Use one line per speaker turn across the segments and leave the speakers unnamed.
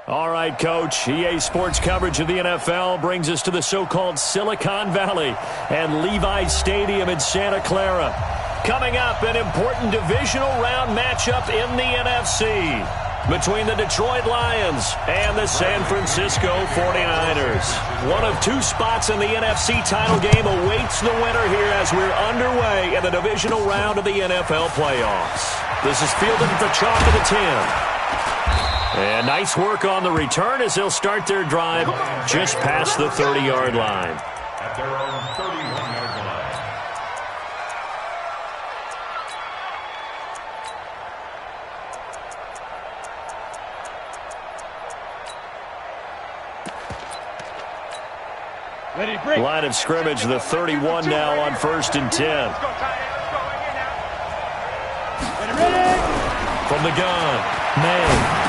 All right, Coach. EA Sports coverage of the NFL brings us to the so-called Silicon Valley and Levi Stadium in Santa Clara. Coming up, an important divisional round matchup in the NFC between the Detroit Lions and the San Francisco 49ers. One of two spots in the NFC title game awaits the winner here as we're underway in the divisional round of the NFL playoffs. This is fielded at the chalk of the 10. And nice work on the return as they'll start their drive just past the 30-yard line.
At their own 31-yard line.
Ready, break.
Line of scrimmage, the 31 now on 1st and 10. From the gun, May.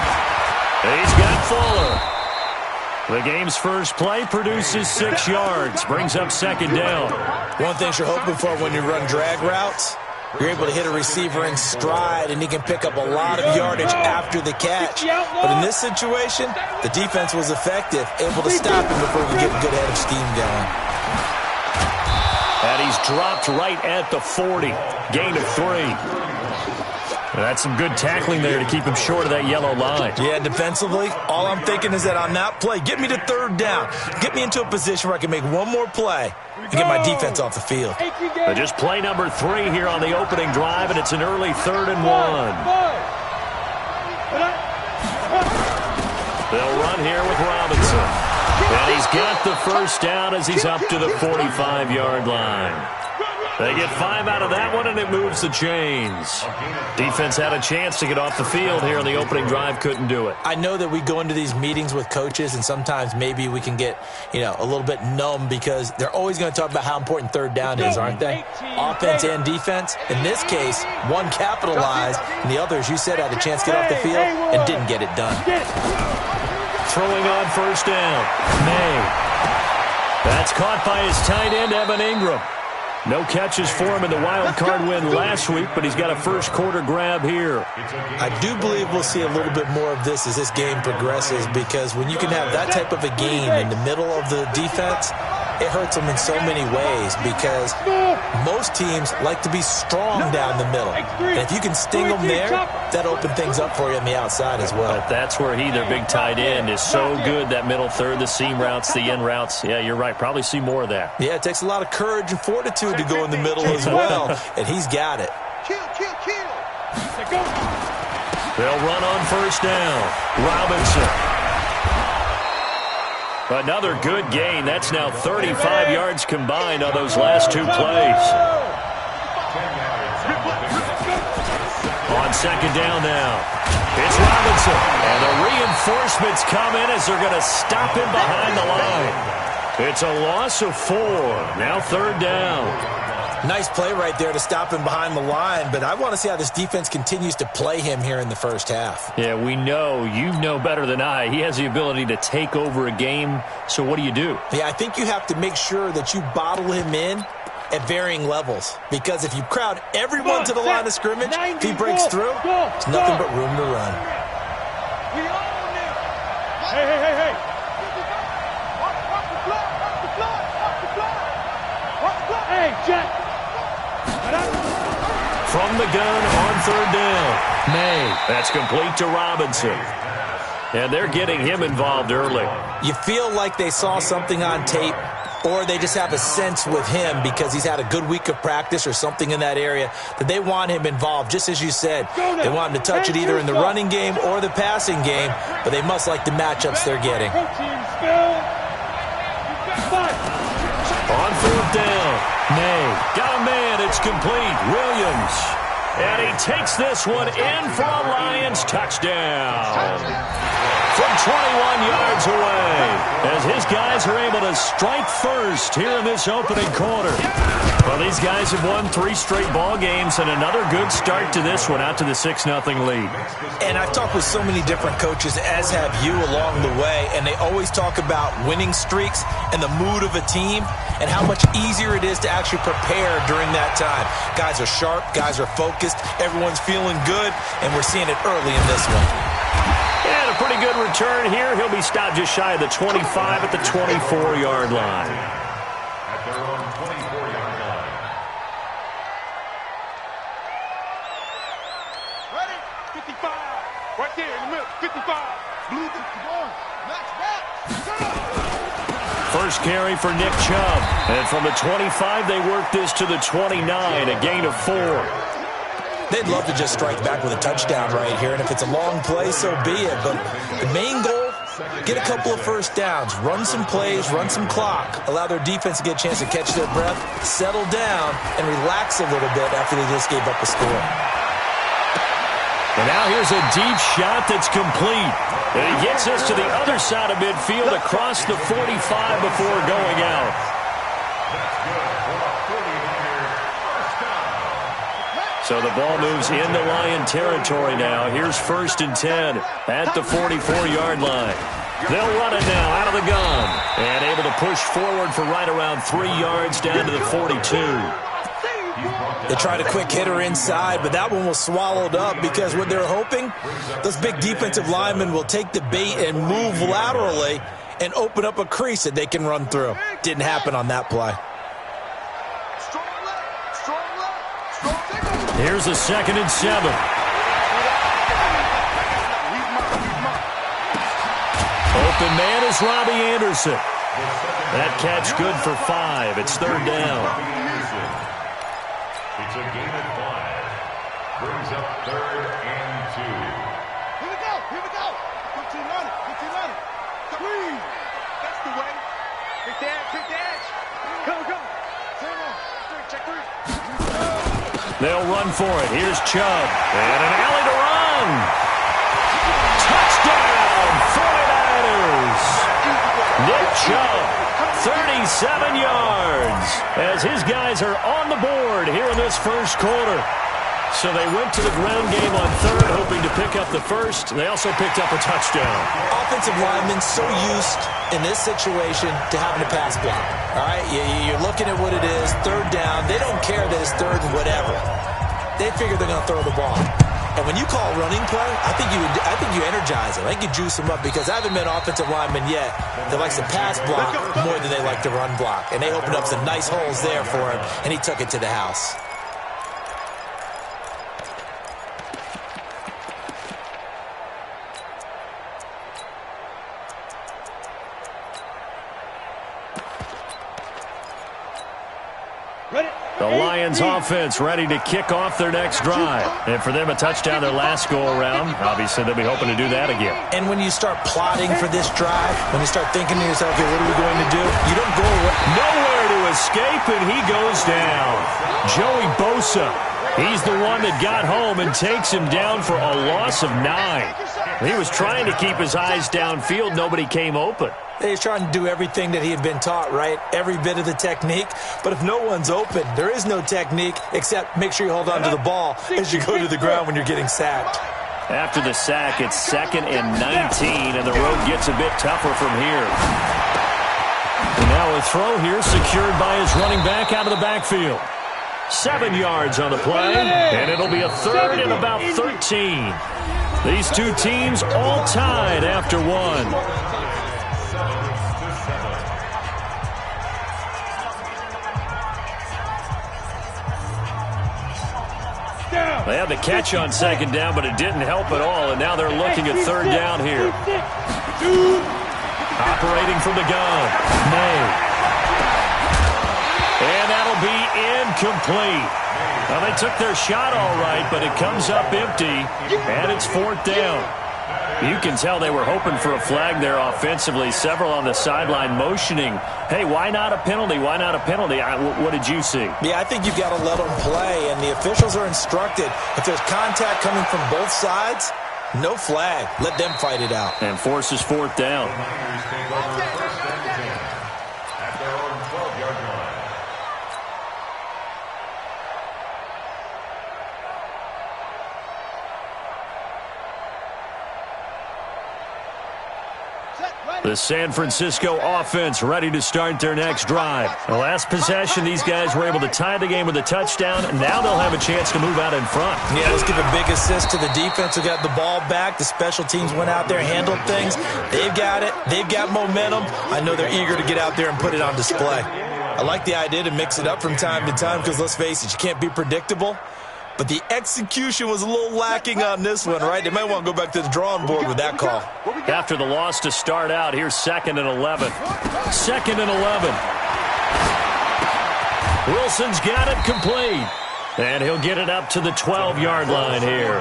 He's got Fuller. The game's first play produces 6 yards, brings up 2nd down.
One thing you're hoping for when you run drag routes, you're able to hit a receiver in stride, and he can pick up a lot of yardage after the catch. But in this situation, the defense was effective, able to stop him before he could get a good head of steam going.
And he's dropped right at the 40. Gain of 3. That's some good tackling there to keep him short of that yellow line.
Yeah, defensively, all I'm thinking is that on that play, get me to 3rd down. Get me into a position where I can make one more play and get my defense off the field.
But just play number 3 here on the opening drive, and it's an early 3rd and 1. They'll run here with Robinson. And he's got the first down as he's up to the 45-yard line. They get 5 out of that one, and it moves the chains. Defense had a chance to get off the field here on the opening drive, couldn't do it.
I know that we go into these meetings with coaches, and sometimes maybe we can get, a little bit numb because they're always going to talk about how important 3rd down is, aren't they? Offense and defense. In this case, one capitalized, and the other, as you said, had a chance to get off the field and didn't get it done.
Throwing on 1st down, May. That's caught by his tight end, Evan Ingram. No catches for him in the wild card win last week, but he's got a first quarter grab here.
I do believe we'll see a little bit more of this as this game progresses, because when you can have that type of a game in the middle of the defense, it hurts them in so many ways, because most teams like to be strong down the middle. And if you can sting them there, that opens things up for you on the outside as well.
But that's where their big tight end, is so good, that middle third, the seam routes, the in routes. Yeah, you're right. Probably see more of that.
Yeah, it takes a lot of courage and fortitude to go in the middle as well, and he's got it.
They'll run on 1st down. Robinson. Another good gain. That's now 35 yards combined on those last 2 plays. On 2nd down now, it's Robinson. And the reinforcements come in as they're going to stop him behind the line. It's a loss of 4. Now 3rd down.
Nice play right there to stop him behind the line, but I want to see how this defense continues to play him here in the first half.
Yeah, we know. You know better than I. He has the ability to take over a game, so what do?
Yeah, I think you have to make sure that you bottle him in at varying levels, because if you crowd everyone to the line of scrimmage, if he breaks through, it's nothing but room to run.
Hey. Hey, Jack.
From the gun on 3rd down, May. That's complete to Robinson. And they're getting him involved early.
You feel like they saw something on tape, or they just have a sense with him because he's had a good week of practice or something in that area that they want him involved, just as you said. They want him to touch it either in the running game or the passing game, but they must like the matchups they're getting.
On 4th down, May. Got a man, it's complete. Williams. And he takes this one in for a Lions touchdown. From 21 yards away, as his guys are able to strike first here in this opening quarter. Well, these guys have won 3 straight ball games, and another good start to this one, out to the 6-0 lead.
And I've talked with so many different coaches, as have you, along the way, and they always talk about winning streaks and the mood of a team and how much easier it is to actually prepare during that time. Guys are sharp, guys are focused, everyone's feeling good, and we're seeing it early in this one.
And a pretty pretty good return here. He'll be stopped just shy of the 25 at the 24-yard line.
At their own 24-yard line.
Ready? 55. Right there in the middle. 55. Blue, come on. Max back.
First carry for Nick Chubb. And from the 25, they work this to the 29, a gain of 4.
They'd love to just strike back with a touchdown right here, and if it's a long play, so be it. But the main goal, get a couple of first downs, run some plays, run some clock, allow their defense to get a chance to catch their breath, settle down, and relax a little bit after they just gave up a score.
And now here's a deep shot that's complete. And he gets us to the other side of midfield across the 45 before going out. So the ball moves into Lion territory now. Here's 1st and 10 at the 44-yard line. They'll run it now out of the gun. And able to push forward for right around 3 yards down to the 42.
They tried a quick hitter inside, but that one was swallowed up because what they're hoping, those big defensive linemen will take the bait and move laterally and open up a crease that they can run through. Didn't happen on that play.
Here's a 2nd and 7. Open man is Robbie Anderson. That catch good for 5. It's 3rd down.
It's a gain of 5. Brings up 3rd and 2.
Here we go. Here we go. 15 on it. 15 on it. 3. That's the way. Big dash. Big dash. Come, come. 10 on. Check 3.
They'll run for it. Here's Chubb. And an alley to run. Touchdown, 49ers. Nick Chubb, 37 yards, as his guys are on the board here in this first quarter. So they went to the ground game on 3rd, hoping to pick up the 1st. They also picked up a touchdown.
Offensive linemen so used in this situation to having a pass block. All right, you're looking at what it is, 3rd down. They don't care that it's 3rd and whatever. They figure they're going to throw the ball. And when you call a running play, I think you energize them. I think you juice them up because I haven't met offensive linemen yet that likes to pass block more than they like to run block. And they opened up some nice holes there for him, and he took it to the house.
The Lions offense ready to kick off their next drive. And for them, a touchdown their last go-around. Obviously, they'll be hoping to do that again.
And when you start plotting for this drive, when you start thinking to yourself, okay, what are we going to do? You don't go
nowhere to escape, and he goes down. Joey Bosa, he's the one that got home and takes him down for a loss of 9. He was trying to keep his eyes downfield. Nobody came open.
He's trying to do everything that he had been taught, right? Every bit of the technique. But if no one's open, there is no technique except make sure you hold on to the ball as you go to the ground when you're getting sacked.
After the sack, it's 2nd and 19, and the road gets a bit tougher from here. And now a throw here secured by his running back out of the backfield. 7 yards on the play, and it'll be a 3rd and about 13. These two teams all tied after 1. They had the catch on 2nd down, but it didn't help at all, and now they're looking at 3rd down here. Operating from the gun, May. And that'll be incomplete. Well, they took their shot all right, but it comes up empty, and it's 4th down. You can tell they were hoping for a flag there offensively. Several on the sideline motioning, hey, why not a penalty? Why not a penalty? What did you see?
Yeah, I think you've got to let them play, and the officials are instructed. If there's contact coming from both sides, no flag. Let them fight it out.
And forces 4th down.
At their own 12-yard line.
Set, ready.
The San Francisco offense ready to start their next drive. The last possession, these guys were able to tie the game with a touchdown. Now they'll have a chance to move out in front.
Yeah, let's give a big assist to the defense who got the ball back. The special teams went out there, handled things. They've got it. They've got momentum. I know they're eager to get out there and put it on display. I like the idea to mix it up from time to time because, let's face it, you can't be predictable. But the execution was a little lacking on this one, right? They might want to go back to the drawing board with that call.
After the loss to start out, here's 2nd and 11. 2nd and 11. Wilson's got it complete. And he'll get it up to the 12-yard line here.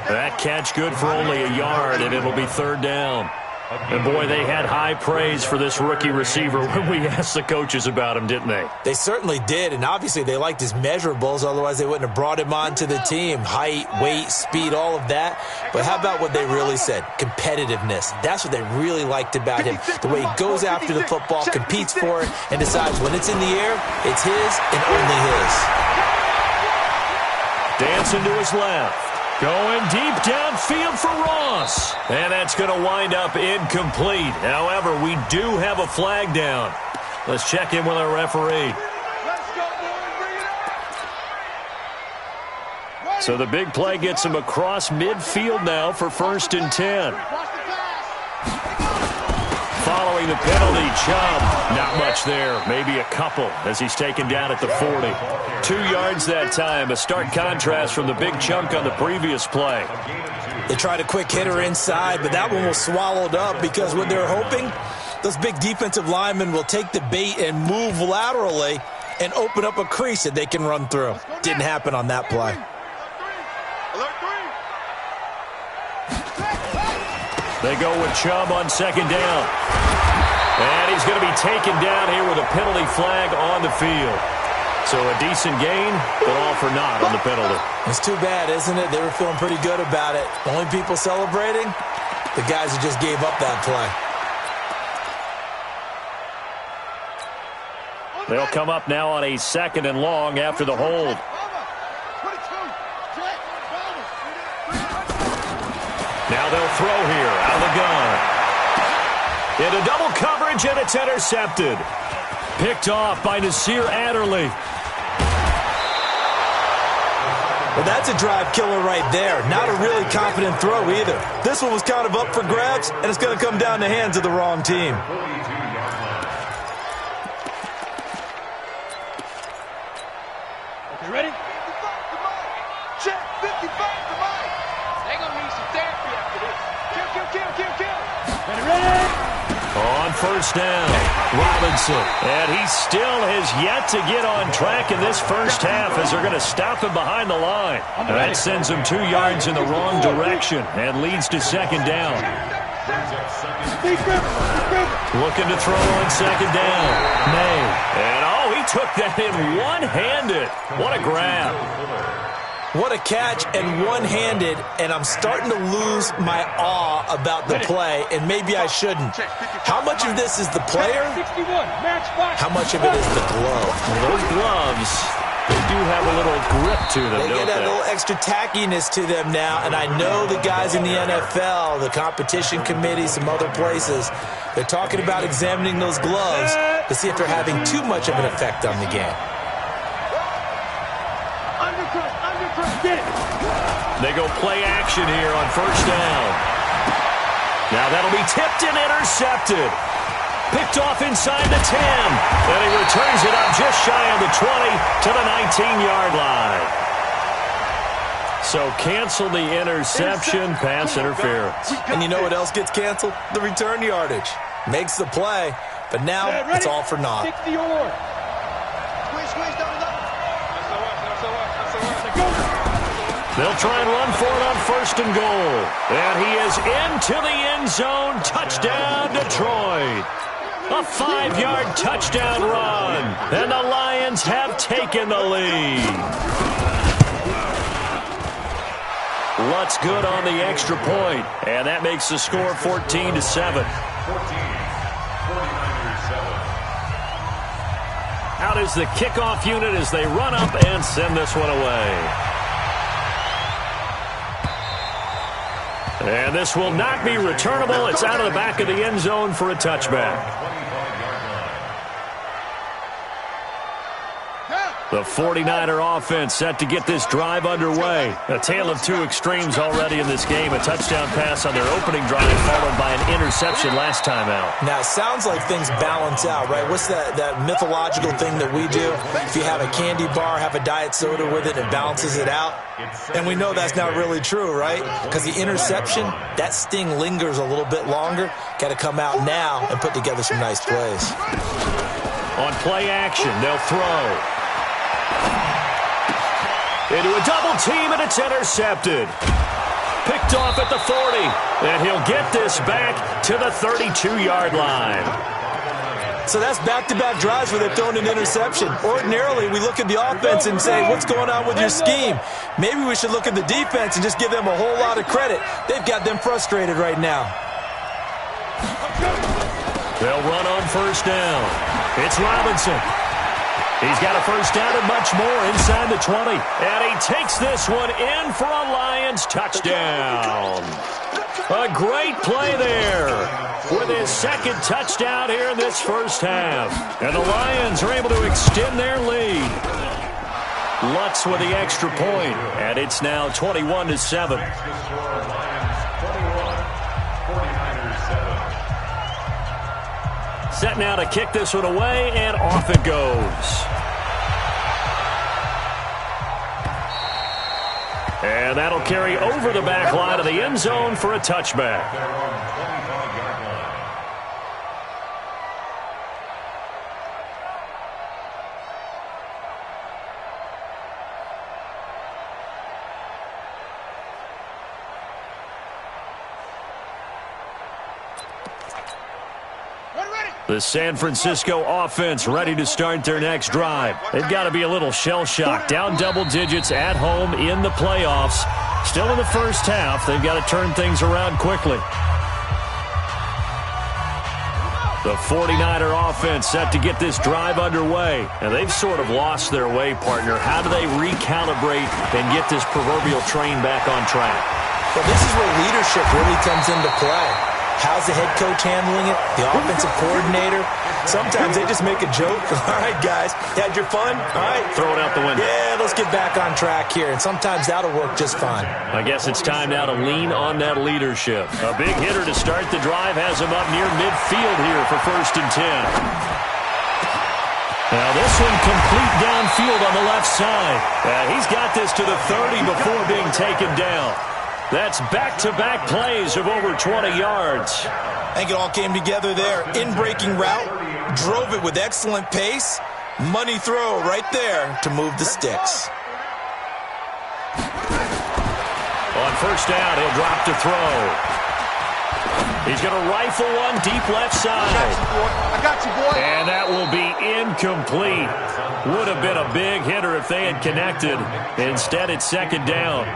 That catch good for only a yard, and it'll be 3rd down. And, boy, they had high praise for this rookie receiver when we asked the coaches about him, didn't they?
They certainly did, and obviously they liked his measurables. Otherwise, they wouldn't have brought him onto the team. Height, weight, speed, all of that. But how about what they really said? Competitiveness. That's what they really liked about him. The way he goes after the football, competes for it, and decides when it's in the air, it's his and only his.
Dancing to his left. Going deep downfield for Ross. And that's going to wind up incomplete. However, we do have a flag down. Let's check in with our referee. So the big play gets him across midfield now for 1st and 10. Following the penalty, Chubb. Not much there. Maybe a couple as he's taken down at the 40. 2 yards that time. A stark contrast from the big chunk on the previous play.
They tried a quick hitter inside, but that one was swallowed up because what they're hoping, those big defensive linemen will take the bait and move laterally and open up a crease that they can run through. Didn't happen on that play.
They go with Chubb on 2nd down. And he's going to be taken down here with a penalty flag on the field. So a decent gain, but all for naught on the penalty.
It's too bad, isn't it? They were feeling pretty good about it. The only people celebrating, the guys who just gave up that play.
They'll come up now on a 2nd and long after the hold. Now they'll throw here out of the gun. Into double coverage, and it's intercepted. Picked off by Nasir Adderley.
Well, that's a drive killer right there. Not a really confident throw either. This one was kind of up for grabs, and it's going to come down the hands of the wrong team.
Okay, ready? 55, come on. Check, 55, come on. They're going to need some therapy after this. Kill. Ready?
On 1st down, Robinson. And he still has yet to get on track in this first half as they're going to stop him behind the line. That sends him 2 yards in the wrong direction and leads to 2nd down. Looking to throw on 2nd down. May. And he took that in one-handed. What a grab.
What a catch and one-handed, and I'm starting to lose my awe about the play, and maybe I shouldn't. How much of this is the player? How much of it is the glove?
Well, those gloves, they do have a little grip to them,
They get a little extra tackiness to them now, and I know the guys in the NFL, the competition committee, some other places, they're talking about examining those gloves to see if they're having too much of an effect on the game.
They go play action here on 1st down. Now that'll be tipped and intercepted. Picked off inside the 10. And he returns it up just shy of the 20 to the 19-yard line. So cancel the interception, pass interference.
And you know what else gets canceled? The return yardage. Makes the play, but now it's all for naught.
They'll try and run for it on 1st and goal. And he is into the end zone. Touchdown, Detroit. A 5-yard touchdown run. And the Lions have taken the lead. Lutz good on the extra point. And that makes the score 14-7. Out is the kickoff unit as they run up and send this one away. And this will not be returnable. It's out of the back of the end zone for a touchback. The 49er offense set to get this drive underway. A tale of two extremes already in this game. A touchdown pass on their opening drive followed by an interception last time out.
Now, it sounds like things balance out, right? What's that mythological thing that we do? If you have a candy bar, have a diet soda with it, it balances it out. And we know that's not really true, right? Because the interception, that sting lingers a little bit longer. Got to come out now and put together some nice plays.
On play action, they'll throw. Into a double team, and it's intercepted. Picked off at the 40, and he'll get this back to the 32-yard line.
So that's back-to-back drives where they've thrown an interception. Ordinarily, we look at the offense and say, what's going on with your scheme? Maybe we should look at the defense and just give them a whole lot of credit. They've got them frustrated right now.
They'll run on first down. It's Robinson. He's got a first down and much more inside the 20. And he takes this one in for a Lions touchdown. A great play there with his second touchdown here in this first half. And the Lions are able to extend their lead. Lutz with the extra point, and it's now 21-7. Set now to kick this one away, and off it goes. And that'll carry over the back line of the end zone for a touchback. The San Francisco offense ready to start their next drive. They've got to be a little shell-shocked. Down double digits at home in the playoffs. Still in the first half. They've got to turn things around quickly. The 49er offense set to get this drive underway. And they've sort of lost their way, partner. How do they recalibrate and get this proverbial train back on track?
Well, this is where leadership really comes into play. How's the head coach handling it? The offensive coordinator? Sometimes they just make a joke. All right, guys, had your fun? All right.
Throw it out the window.
Yeah, let's get back on track here. And sometimes that'll work just fine.
I guess it's time now to lean on that leadership. A big hitter to start the drive has him up near midfield here for 1st and 10. Now this one complete downfield on the left side. He's got this to the 30 before being taken down. That's back-to-back plays of over 20 yards.
I think it all came together there. In-breaking route, drove it with excellent pace. Money throw right there to move the sticks.
On first down, he'll drop to throw. He's going to rifle one deep left side.
I got you, boy.
And that will be incomplete. Would have been a big hitter if they had connected. Instead, it's 2nd down.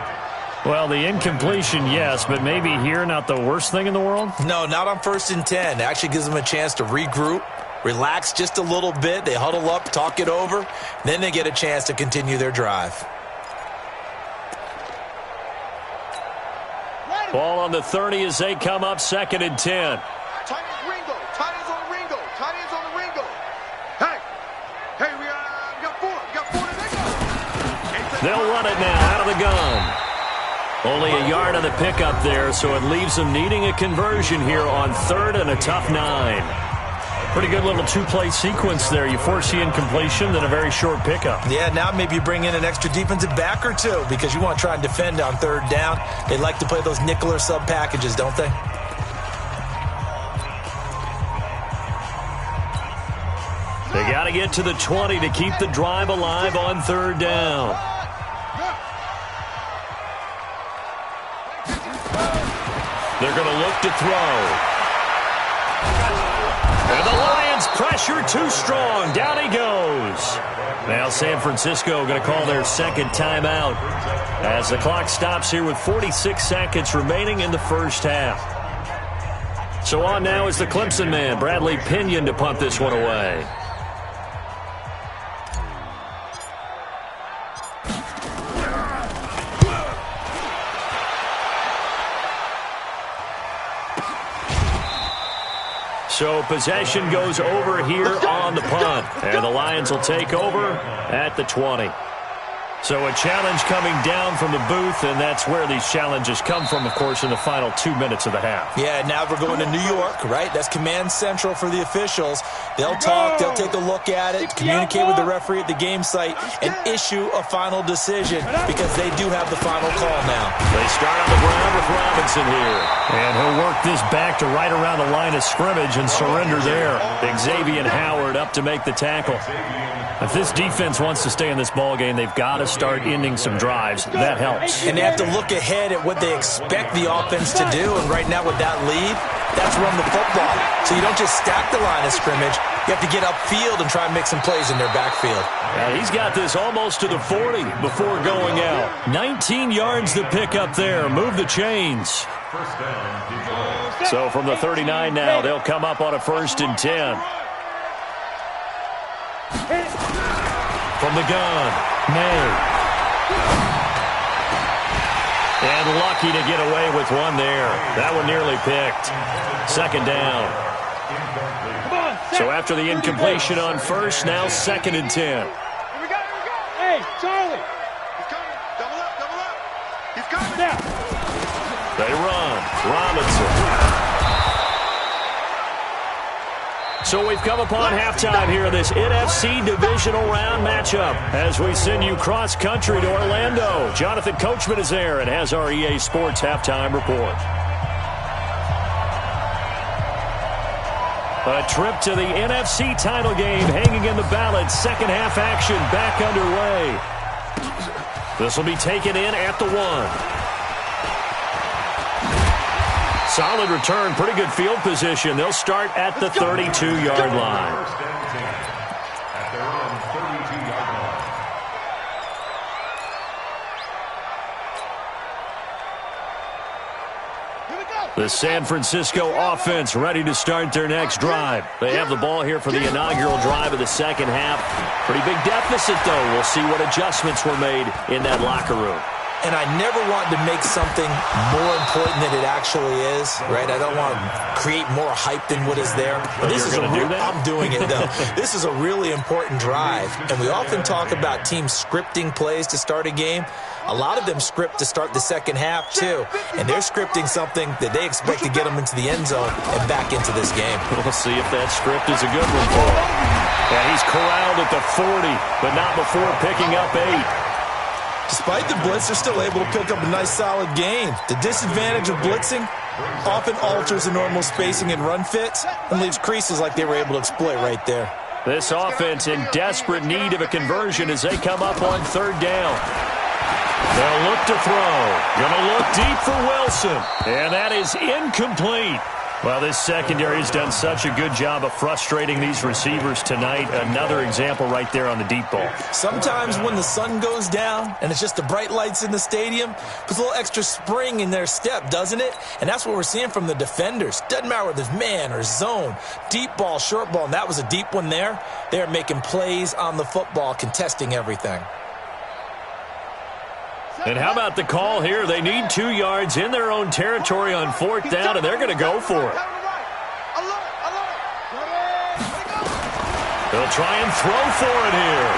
Well, the incompletion, yes, but maybe here not the worst thing in the world?
No, not on 1st and 10. It actually gives them a chance to regroup, relax just a little bit. They huddle up, talk it over. Then they get a chance to continue their drive.
Ball on the 30 as they come up 2nd and 10.
Tight ends Ringo. Tight ends on Ringo. Tight ends on the Ringo. Hey, we got 4. We got 4 to go.
They'll run it now out of the gun. Only a yard on the pickup there, so it leaves them needing a conversion here on 3rd and a tough 9. Pretty good little two-play sequence there. You force the incompletion, then a very short pickup.
Yeah, now maybe you bring in an extra defensive back or two because you want to try and defend on 3rd down. They like to play those nickel or sub packages, don't they?
They got to get to the 20 to keep the drive alive on 3rd down. They're going to look to throw. And the Lions pressure too strong. Down he goes. Now San Francisco going to call their 2nd timeout as the clock stops here with 46 seconds remaining in the first half. So on now is the Clemson man, Bradley Pinion, to punt this one away. So possession goes over here on the punt. And the Lions will take over at the 20. So a challenge coming down from the booth, and that's where these challenges come from, of course, in the final 2 minutes of the half.
Yeah, now we're going to New York, right? That's command central for the officials. They'll talk, they'll take a look at it, communicate with the referee at the game site, and issue a final decision because they do have the final call now.
They start on the ground with Robinson here. And he'll work this back to right around the line of scrimmage and surrender there. Xavier Howard up to make the tackle. If this defense wants to stay in this ballgame, they've got to start ending some drives. That helps.
And they have to look ahead at what they expect the offense to do. And right now with that lead, that's run the football. So you don't just stack the line of scrimmage. You have to get upfield and try and make some plays in their backfield.
He's got this almost to the 40 before going out. 19 yards to pick up there. Move the chains. So from the 39 now, they'll come up on a 1st and 10. From the gun, May. And lucky to get away with one there. That one nearly picked. 2nd down. So after the incompletion on 1st, now 2nd and 10.
Here we go. Hey, Charlie. He's coming. Double up. He's coming. Now.
They run. Robinson. So we've come upon halftime here in this NFC divisional round matchup as we send you cross-country to Orlando. Jonathan Coachman is there and has our EA Sports halftime report. A trip to the NFC title game hanging in the balance. Second half action back underway. This will be taken in at the 1. Solid return, pretty good field position. They'll start at the 32-yard line.
At their own 32-yard line.
The San Francisco offense ready to start their next drive. They have the ball here for the inaugural drive of the second half. Pretty big deficit, though. We'll see what adjustments were made in that locker room.
And I never want to make something more important than it actually is, right? I don't want to create more hype than what is there. But this is I'm doing it, though. This is a really important drive. And we often talk about teams scripting plays to start a game. A lot of them script to start the second half, too. And they're scripting something that they expect to get them into the end zone and back into this game.
We'll see if that script is a good one for him. And he's corralled at the 40, but not before picking up 8.
Despite the blitz, they're still able to pick up a nice, solid gain. The disadvantage of blitzing often alters the normal spacing and run fits and leaves creases like they were able to exploit right there.
This offense in desperate need of a conversion as they come up on 3rd down. They'll look to throw. Gonna look deep for Wilson. And that is incomplete. Well, this secondary has done such a good job of frustrating these receivers tonight. Another example right there on the deep ball.
Sometimes when the sun goes down and it's just the bright lights in the stadium, puts a little extra spring in their step, doesn't it? And that's what we're seeing from the defenders. Doesn't matter whether it's man or zone, deep ball, short ball, and that was a deep one there. They're making plays on the football, contesting everything.
And how about the call here? They need 2 yards in their own territory on 4th down, and they're going to go for it. They'll try and throw for it here.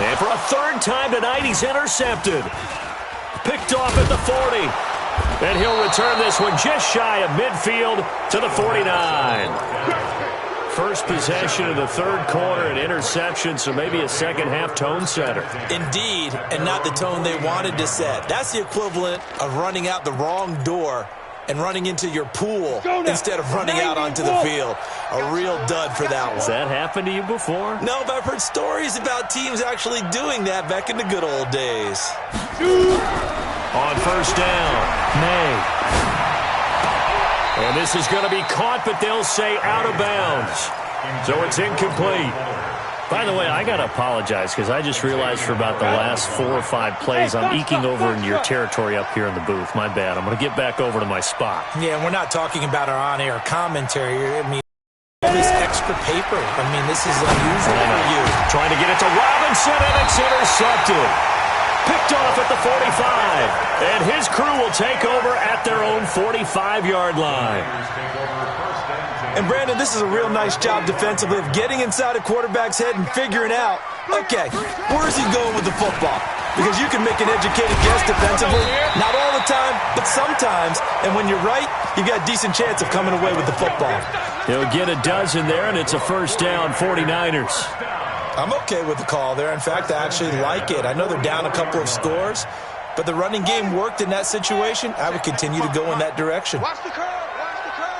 And for a 3rd time tonight, he's intercepted. Picked off at the 40. And he'll return this one just shy of midfield to the 49. First possession of the 3rd quarter, an interception, so maybe a second-half tone setter.
Indeed, and not the tone they wanted to set. That's the equivalent of running out the wrong door and running into your pool instead of running out onto the field. A real dud for that one.
Has that happened to you before?
No, but I've heard stories about teams actually doing that back in the good old days.
On 1st down, May. And this is going to be caught, but they'll say out of bounds. So it's incomplete. By the way, I got to apologize because I just realized for about the last 4 or 5 plays I'm eking over into your territory up here in the booth. My bad. I'm going to get back over to my spot.
Yeah, we're not talking about our on-air commentary. I mean, all this extra paper. I mean, this is unusual for you.
Trying to get it to Robinson, and it's intercepted. Picked off at the 45. And his crew will take over at their own 45-yard line.
And, Brandon, this is a real nice job defensively of getting inside a quarterback's head and figuring out, okay, where's he going with the football? Because you can make an educated guess defensively. Not all the time, but sometimes. And when you're right, you've got a decent chance of coming away with the football.
He'll get a dozen there, and it's a first down, 49ers.
I'm okay with the call there. In fact, I actually like it. I know they're down a couple of scores, but the running game worked in that situation. I would continue to go in that direction.
Watch the curve. Watch the curve.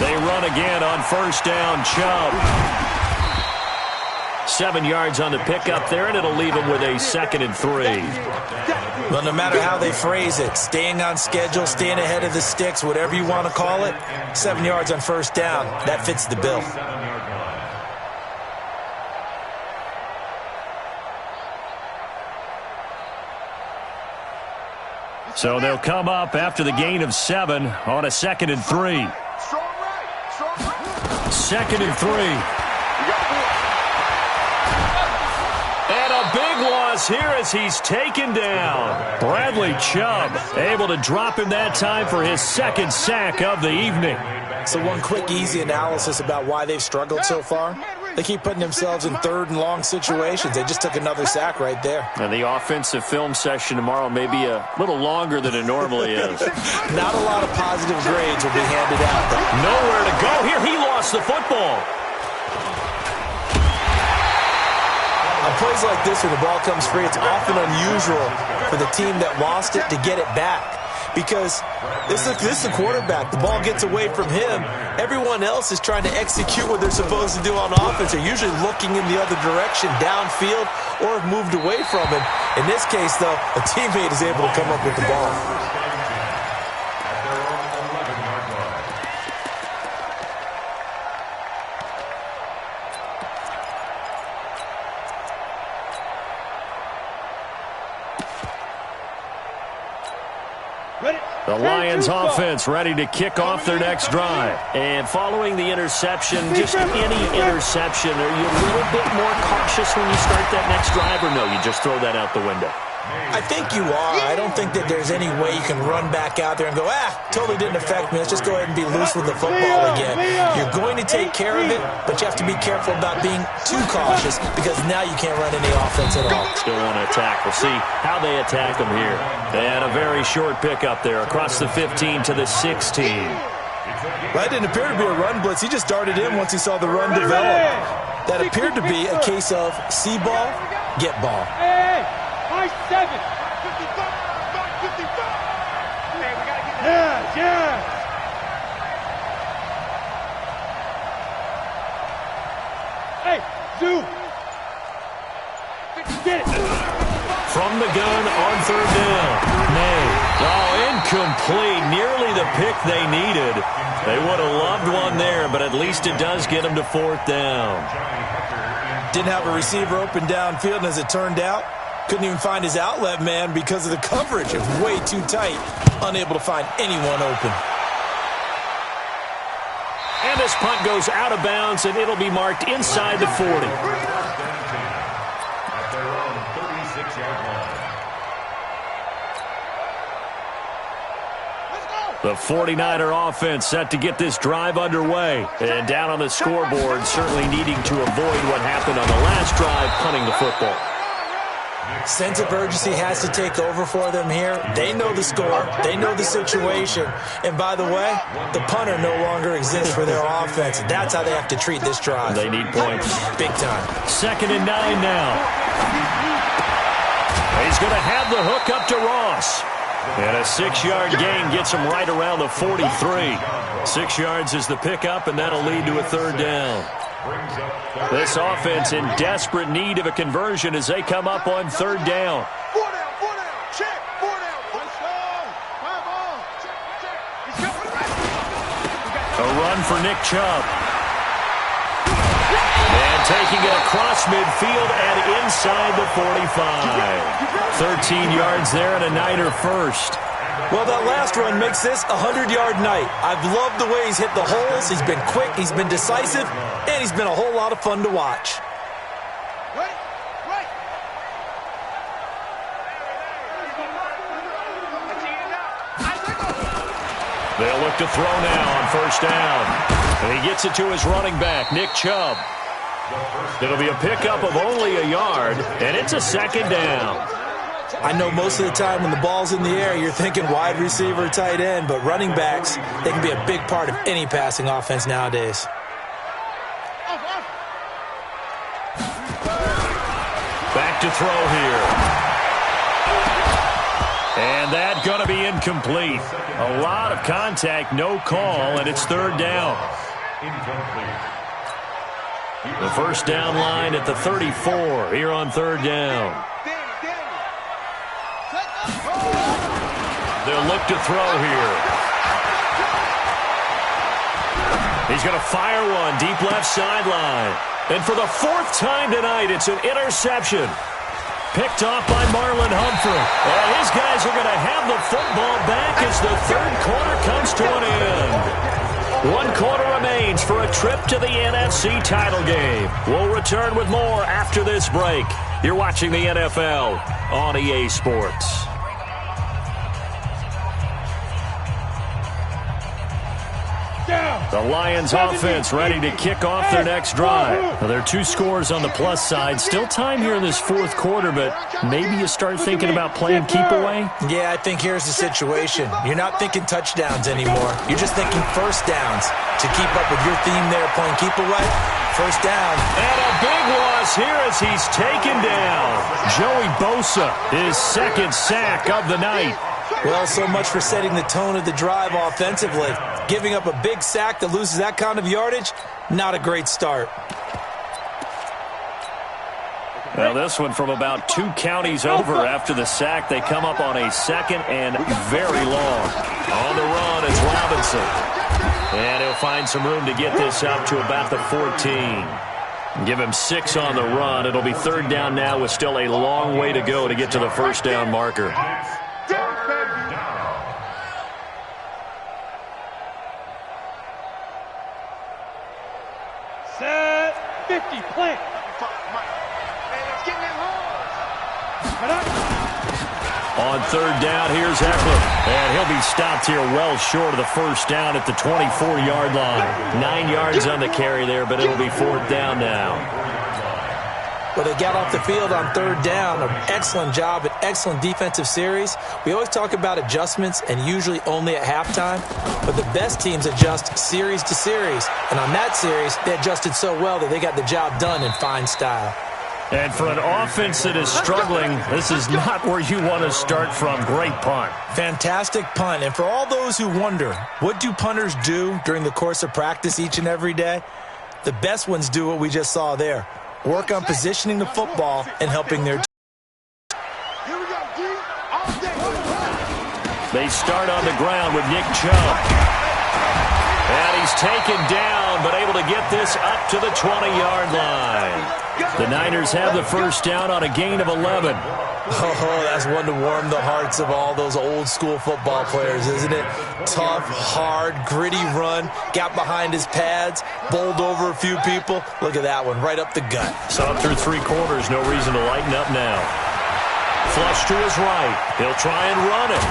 They run again on first down, Chubb. 7 yards on the pickup there, and it'll leave him with a 2nd and 3.
Well, no matter how they phrase it, staying on schedule, staying ahead of the sticks, whatever you want to call it, 7 yards on first down, that fits the bill.
So they'll come up after the gain of 7 on a 2nd and 3.
Strong right. Strong right.
2nd and 3. And a big loss here as he's taken down. Bradley Chubb able to drop him that time for his 2nd sack of the evening.
So one quick, easy analysis about why they've struggled so far. They keep putting themselves in 3rd and long situations. They just took another sack right there.
And the offensive film session tomorrow may be a little longer than it normally is.
Not a lot of positive grades will be handed out, though.
Nowhere to go here. He lost the football.
On plays like this, when the ball comes free, it's often unusual for the team that lost it to get it back. Because this is the quarterback. The ball gets away from him. Everyone else is trying to execute what they're supposed to do on offense. They're usually looking in the other direction, downfield, or have moved away from him. In this case, though, a teammate is able to come up with the ball.
The Lions offense ready to kick off their next drive. And following the interception, just any interception, are you a little bit more cautious when you start that next drive, or no, you just throw that out the window?
I think you are. I don't think that there's any way you can run back out there and go, totally didn't affect me. Let's just go ahead and be loose with the football again. You're going to take care of it, but you have to be careful about being too cautious because now you can't run any offense at all.
Still want to attack. We'll see how they attack them here. And a very short pickup there across the 15 to the 16.
That didn't appear to be a run blitz. He just darted in once he saw the run develop. That appeared to be a case of see ball, get ball.
High 7. 55. Man, we gotta get that. Yeah. Hey, Zoo. Get it.
From the gun on 3rd down. May. Oh, incomplete. Nearly the pick they needed. They would have loved one there, but at least it does get them to 4th down.
Didn't have a receiver open downfield, and as it turned out, couldn't even find his outlet man because of the coverage. It was way too tight. Unable to find anyone open.
And this punt goes out of bounds, and it'll be marked inside the 40.
At their own 36-yard line.
The 49er offense set to get this drive underway. And down on the scoreboard, certainly needing to avoid what happened on the last drive, punting the football.
Sense of urgency has to take over for them here. They know the score. They know the situation. And by the way, the punter no longer exists for their offense. That's how they have to treat this drive.
They need points.
Big time.
2nd and 9 now. He's going to have the hook up to Ross. And a 6-yard gain gets him right around the 43. 6 yards is the pickup, and that'll lead to a 3rd down. This offense in desperate need of a conversion as they come up on 3rd down.
4 down, check, 4 down. Let's go. 5 on. Check.
A run for Nick Chubb. And taking it across midfield and inside the 45. 13 yards there and a Niner first.
Well, that last run makes this a 100-yard night. I've loved the way he's hit the holes. He's been quick, he's been decisive, and he's been a whole lot of fun to watch.
Right.
They'll look to throw now on first down. And he gets it to his running back, Nick Chubb. It'll be a pickup of only a yard, and it's a second down.
I know most of the time when the ball's in the air, you're thinking wide receiver, tight end, but running backs, they can be a big part of any passing offense nowadays.
Back to throw here. And that's going to be incomplete. A lot of contact, no call, and it's third down. The first down line at the 34 here on third down. They'll look to throw here. He's going to fire one deep left sideline. And for the fourth time tonight, it's an interception. Picked off by Marlon Humphrey. And his guys are going to have the football back as the third quarter comes to an end. 1 quarter remains for a trip to the NFC title game. We'll return with more after this break. You're watching the NFL on EA Sports. The Lions offense ready to kick off their next drive. Well, there are 2 scores on the plus side. Still time here in this fourth quarter, but maybe you start thinking about playing keep away?
Yeah, I think here's the situation. You're not thinking touchdowns anymore. You're just thinking first downs. To keep up with your theme there, playing keep away, first down.
And a big loss here as he's taken down. Joey Bosa, his second sack of the night.
Well, so much for setting the tone of the drive offensively. Giving up a big sack that loses that kind of yardage, not a great start.
Well, this one from about 2 counties over after the sack. They come up on a second and very long. On the run, it's Robinson. And he'll find some room to get this up to about the 14. Give him 6 on the run. It'll be third down now with still a long way to go to get to the first down marker.
Set 50, plant.
On third down, here's Eckler. And he'll be stopped here well short of the first down at the 24-yard line. 9 yards on the carry there, but it'll be fourth down now.
Well, they got off the field on third down. An excellent job, an excellent defensive series. We always talk about adjustments and usually only at halftime, but the best teams adjust series to series. And on that series, they adjusted so well that they got the job done in fine style.
And for an offense that is struggling, this is not where you want to start from. Great punt.
Fantastic punt. And for all those who wonder, what do punters do during the course of practice each and every day? The best ones do what we just saw there. Work on positioning the football and helping their team.
They start on the ground with Nick Chubb. And he's taken down, but able to get this up to the 20-yard line. The Niners have the first down on a gain of 11.
Oh, that's one to warm the hearts of all those old-school football players, isn't it? Tough, hard, gritty run, got behind his pads, bowled over a few people. Look at that one, right up the gut.
Saw through 3 quarters, no reason to lighten up now. Flush to his right. He'll try and run it.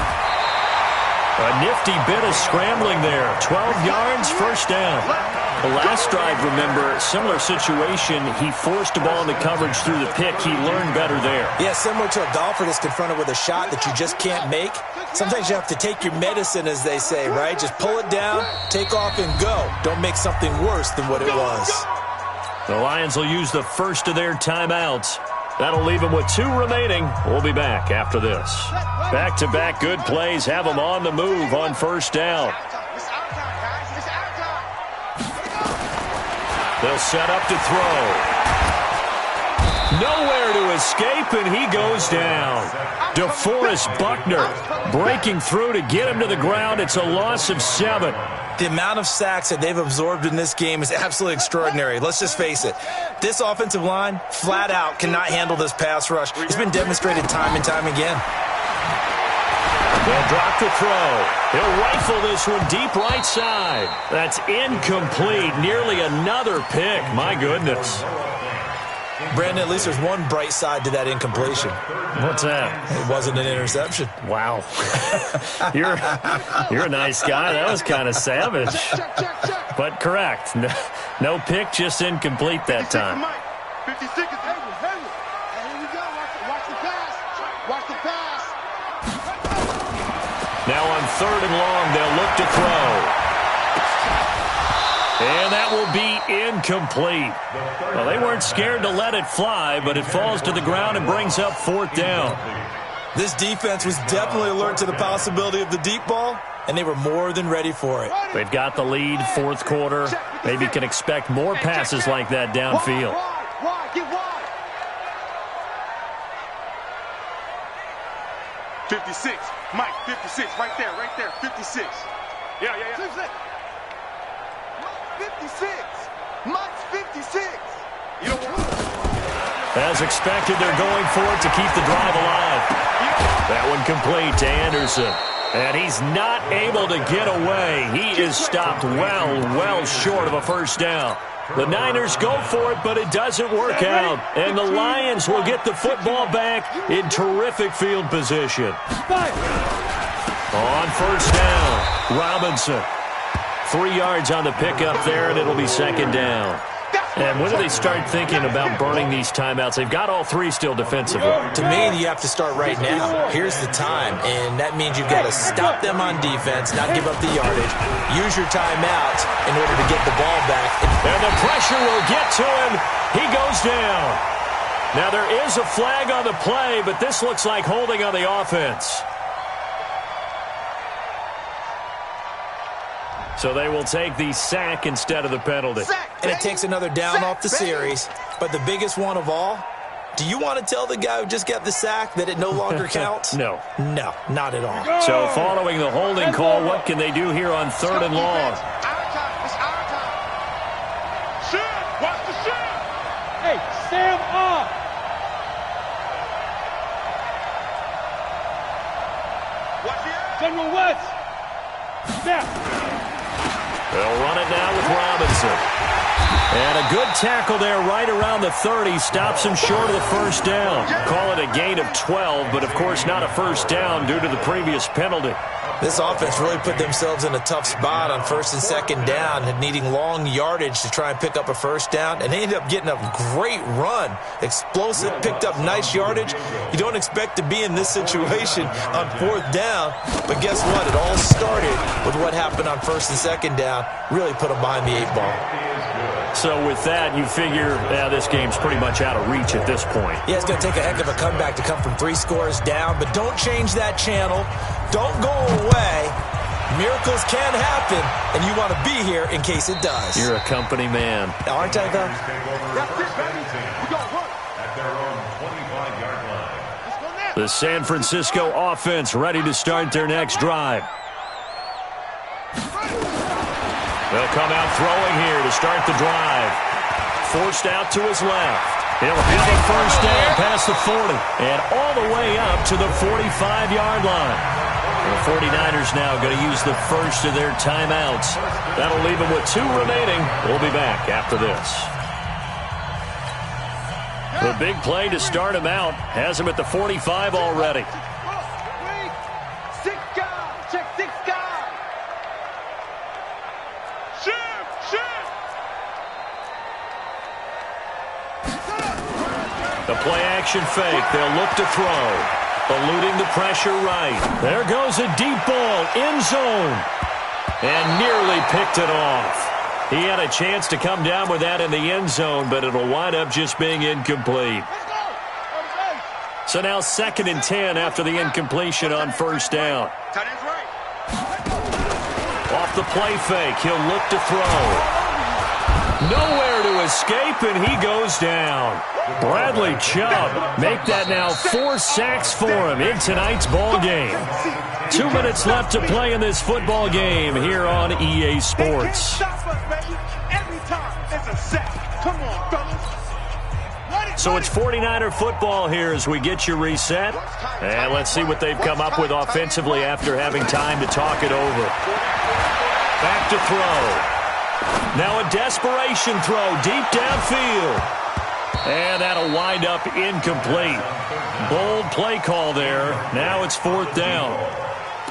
A nifty bit of scrambling there. 12 yards, first down. The last drive, remember, similar situation. He forced the ball into coverage through the pick. He learned better there.
Yeah, similar to a golfer that's confronted with a shot that you just can't make. Sometimes you have to take your medicine, as they say, right? Just pull it down, take off, and go. Don't make something worse than what it was.
The Lions will use the first of their timeouts. That'll leave them with 2 remaining. We'll be back after this. Back-to-back good plays have them on the move on first down. They'll set up to throw. Nowhere to escape, and he goes down. DeForest Buckner breaking through to get him to the ground. It's a loss of 7.
The amount of sacks that they've absorbed in this game is absolutely extraordinary. Let's just face it. This offensive line, flat out, cannot handle this pass rush. It's been demonstrated time and time again.
They'll drop the throw. He'll rifle this one deep right side. That's incomplete. Nearly another pick. My goodness.
Brandon, at least there's one bright side to that incompletion.
What's that?
It wasn't an interception.
Wow. You're a nice guy. That was kind of savage. But correct. No pick, just incomplete that time.
56 is Hayward. And here we go. Watch the pass. Watch the pass.
Now on 3rd and long, they'll look to throw. And that will be incomplete. Well, they weren't scared to let it fly, but it falls to the ground and brings up 4th down.
This defense was definitely alert to the possibility of the deep ball, and they were more than ready for it.
They've got the lead, 4th quarter. Maybe can expect more passes like that downfield.
Wide, get wide. 56. Mike, 56. Right there. 56. Yeah. 56. Mike's 56. You know what?
As expected, they're going for it to keep the drive alive. That one complete to Anderson. And he's not able to get away. He is stopped well short of a 1st down. The Niners go for it, but it doesn't work out. And the Lions will get the football back in terrific field position. On 1st down, Robinson. 3 yards on the pickup there, and it'll be 2nd down. And when do they start thinking about burning these timeouts? They've got all 3 still defensively.
To me, you have to start right now. Here's the time, and that means you've got to stop them on defense, not give up the yardage, use your timeout in order to get the ball back.
And the pressure will get to him. He goes down. Now, there is a flag on the play, but this looks like holding on the offense. So they will take the sack instead of the penalty.
And it takes another down off the series. But the biggest one of all, do you want to tell the guy who just got the sack that it no longer counts?
No.
No, not at all.
So following the holding call, what can they do here on 3rd and long?
It's our time. Shoot! Watch the shoot! Hey, Sam up! Watch the end! General West! Snap!
They'll run it now with Robinson. And a good tackle there right around the 30. Stops him short of the 1st down. Call it a gain of 12, but of course not a 1st down due to the previous penalty.
This offense really put themselves in a tough spot on 1st and 2nd down and needing long yardage to try and pick up a 1st down. And they ended up getting a great run. Explosive, picked up nice yardage. You don't expect to be in this situation on 4th down. But guess what? It all started with what happened on 1st and 2nd down. Really put them behind the 8 ball.
So with that, you figure this game's pretty much out of reach at this point.
Yeah, it's going to take a heck of a comeback to come from 3 scores down, but don't change that channel. Don't go away. Miracles can happen, and you want to be here in case it does.
You're a company man.
Aren't I, though?
At their own 25-yard line.
The San Francisco offense ready to start their next drive. They'll come out throwing here to start the drive. Forced out to his left. He'll have a 1st down past the 40 and all the way up to the 45-yard line. The 49ers now going to use the first of their timeouts. That'll leave them with 2 remaining. We'll be back after this. The big play to start him out has him at the 45 already. The play-action fake. They'll look to throw. Eluding the pressure right. There goes a deep ball. End zone. And nearly picked it off. He had a chance to come down with that in the end zone, but it'll wind up just being incomplete. So now 2nd and 10 after the incompletion on 1st down. Off the play fake. He'll look to throw. Nowhere to escape, and he goes down. Bradley Chubb make that now 4 sacks for him in tonight's ball game. 2 minutes left to play in this football game here on EA Sports. So it's 49er football here as we get you reset. And let's see what they've come up with offensively after having time to talk it over. Back to throw. Now a desperation throw deep downfield. And that'll wind up incomplete. Bold play call there. Now it's 4th down.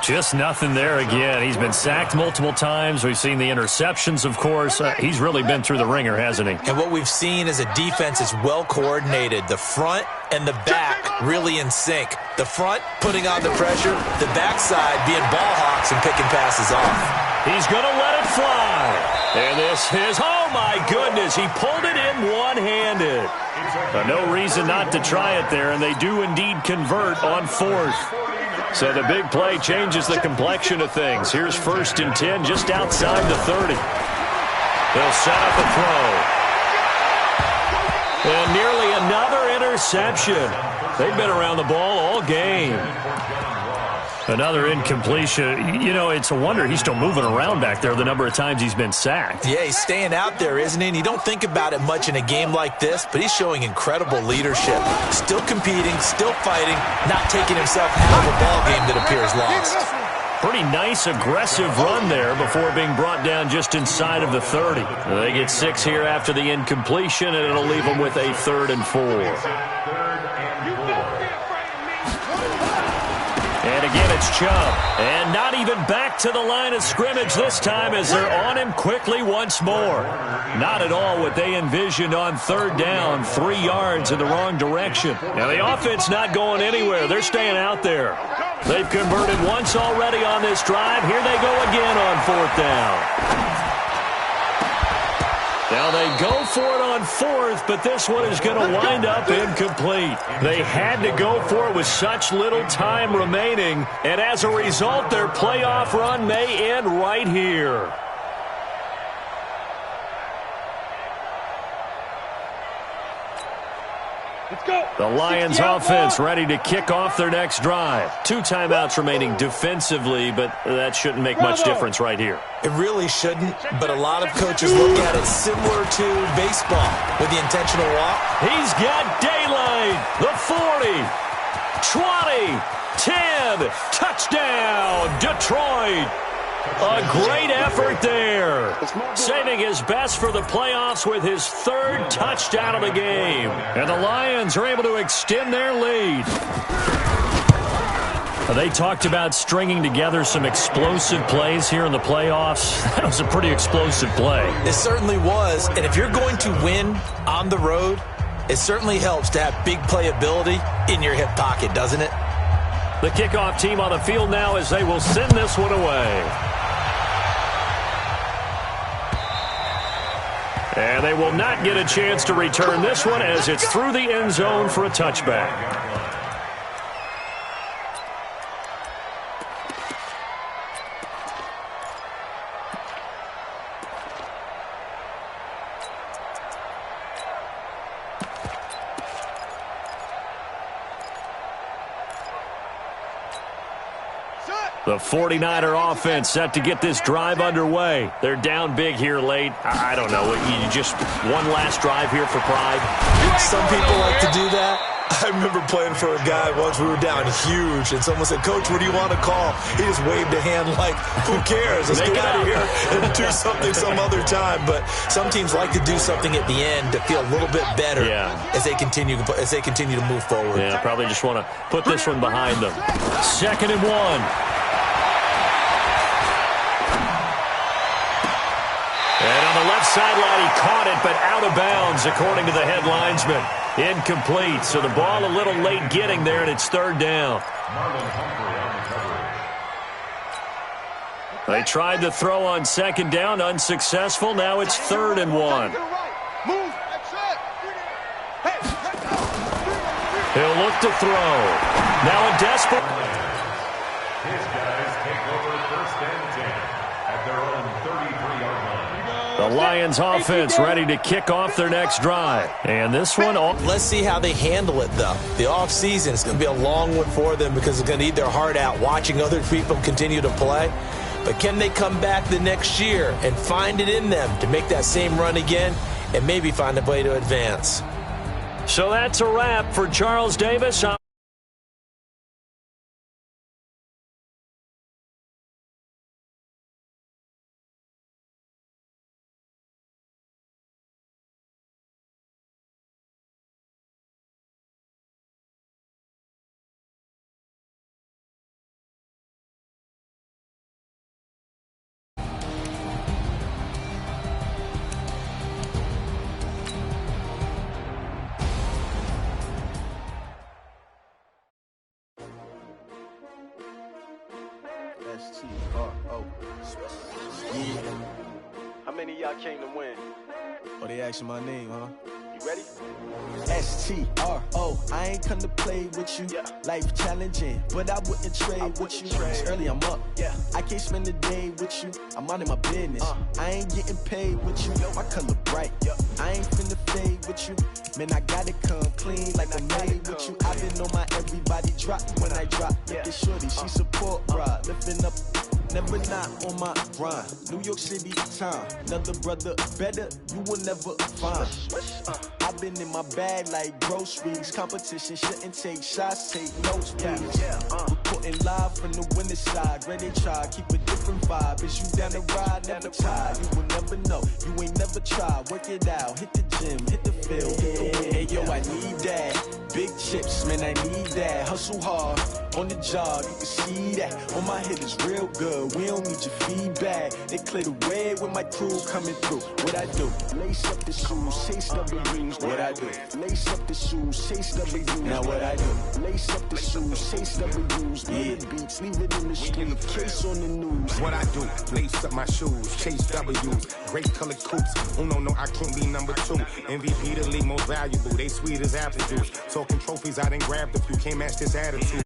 Just nothing there again. He's been sacked multiple times. We've seen the interceptions, of course. He's really been through the ringer, hasn't he?
And what we've seen is a defense is well coordinated. The front and the back really in sync. The front putting on the pressure, the backside being ball hawks and picking passes off.
He's going to let it fly. And this is, oh my goodness, he pulled it in one-handed. No reason not to try it there, and they do indeed convert on 4th. So the big play changes the complexion of things. Here's 1st and 10 just outside the 30. They'll set up a throw. And nearly another interception. They've been around the ball all game. Another incompletion. You know, it's a wonder he's still moving around back there the number of times he's been sacked.
Yeah, he's staying out there, isn't he? And you don't think about it much in a game like this, but he's showing incredible leadership. Still competing, still fighting, not taking himself out of a ball game that appears lost.
Pretty nice, aggressive run there before being brought down just inside of the 30. They get 6 here after the incompletion, and it'll leave them with a 3rd and 4. And again, it's Chubb. And not even back to the line of scrimmage this time as they're on him quickly once more. Not at all what they envisioned on 3rd down, 3 yards in the wrong direction. Now, the offense not going anywhere. They're staying out there. They've converted once already on this drive. Here they go again on 4th down. Now they go for it on 4th, but this one is going to wind up incomplete. They had to go for it with such little time remaining, and as a result, their playoff run may end right here. The Lions offense ready to kick off their next drive. 2 timeouts remaining defensively, but that shouldn't make much difference right here.
It really shouldn't, but a lot of coaches look at it similar to baseball with the intentional walk.
He's got daylight. The 40, 20, 10, touchdown, Detroit. A great effort there. Saving his best for the playoffs with his 3rd touchdown of the game. And the Lions are able to extend their lead. They talked about stringing together some explosive plays here in the playoffs. That was a pretty explosive play.
It certainly was. And if you're going to win on the road, it certainly helps to have big playability in your hip pocket, doesn't it?
The kickoff team on the field now as they will send this one away. And they will not get a chance to return this one as it's through the end zone for a touchback. The 49er offense set to get this drive underway. They're down big here late. I don't know. You just one last drive here for pride.
Some people like to do that. I remember playing for a guy once. We were down huge, and someone said, "Coach, what do you want to call?" He just waved a hand like, "Who cares? Let's get out of here and do something some other time." But some teams like to do something at the end to feel a little bit better as they continue to move forward.
Yeah, probably just want to put this one behind them. 2nd and 1. And on the left sideline, he caught it, but out of bounds, according to the head linesman. Incomplete, so the ball a little late getting there, and it's 3rd down. They tried to throw on 2nd down, unsuccessful. Now it's 3rd and 1. He'll look to throw. Now a desperate...
His guys take over 1st and 10 at their own 33-yard line.
The Lions offense ready to kick off their next drive. And this one...
Let's see how they handle it, though. The offseason is going to be a long one for them because they're going to eat their heart out watching other people continue to play. But can they come back the next year and find it in them to make that same run again and maybe find a way to advance?
So that's a wrap for Charles Davis.
S-T-R-O. Yeah.
How many of y'all came to win?
Oh, they asking my name, huh?
You ready?
S-T-R-O. I ain't come to play with you.
Yeah.
Life challenging, but I wouldn't trade with you. It's early, I'm up.
Yeah.
I can't spend the day with you. I'm minding my business. I ain't getting paid with you. My color bright. I ain't finna fade with you. Man, I gotta come clean like I'm made with you. I've been on my everybody drop when I drop. Look at shorty, she support ride. Lifting up, never not on my grind. New York City time. Another brother better, you will never find. I've been in my bag like groceries. Competition shouldn't take shots, take notes, please. Reporting live from the winter side. Ready to try, keep a different vibe. Is you down the ride, never tired. You will never know, you ain't never tried. Work it out, hit the gym, hit the field. Hey yo, I need that. Big chips, man, I need that. Hustle hard, on the job, you can see that. On my hit is real good, we don't need your feedback. They clear the way with my crew coming through. What I do? Lace up the shoes, chase W's. What I do? Lace up the shoes, chase W's. Now what I do? Lace up the shoes, chase W's. Yeah, beats, leave it in the street, case on the news.
What I do? Lace up my shoes, chase W's. Great colored coops. Oh no, I can't be number 2. MVP the league most valuable. They sweet as apple juice. Talking trophies, I done grabbed a few. Can't match this attitude.